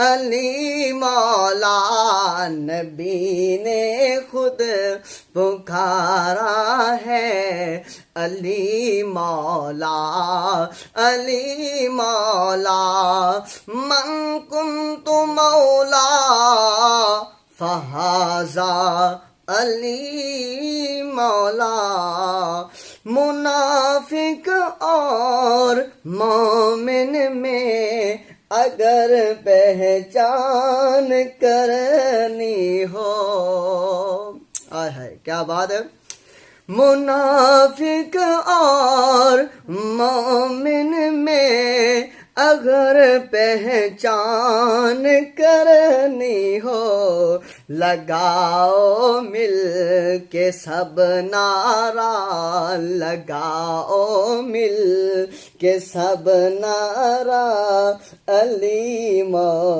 علی مولا، نبی نے خود پکارا ہے علی مولا، علی مولا، من کنت مولا فہذا علی مولا۔ منافق اور مومن میں اگر پہچان کرنی ہو، آئے ہائے کیا بات ہے، منافق اور مومن میں اگر پہچان کرنی ہو، لگاؤ مل کے سب نعرہ، لگاؤ مل کے سب نعرہ علی مولا۔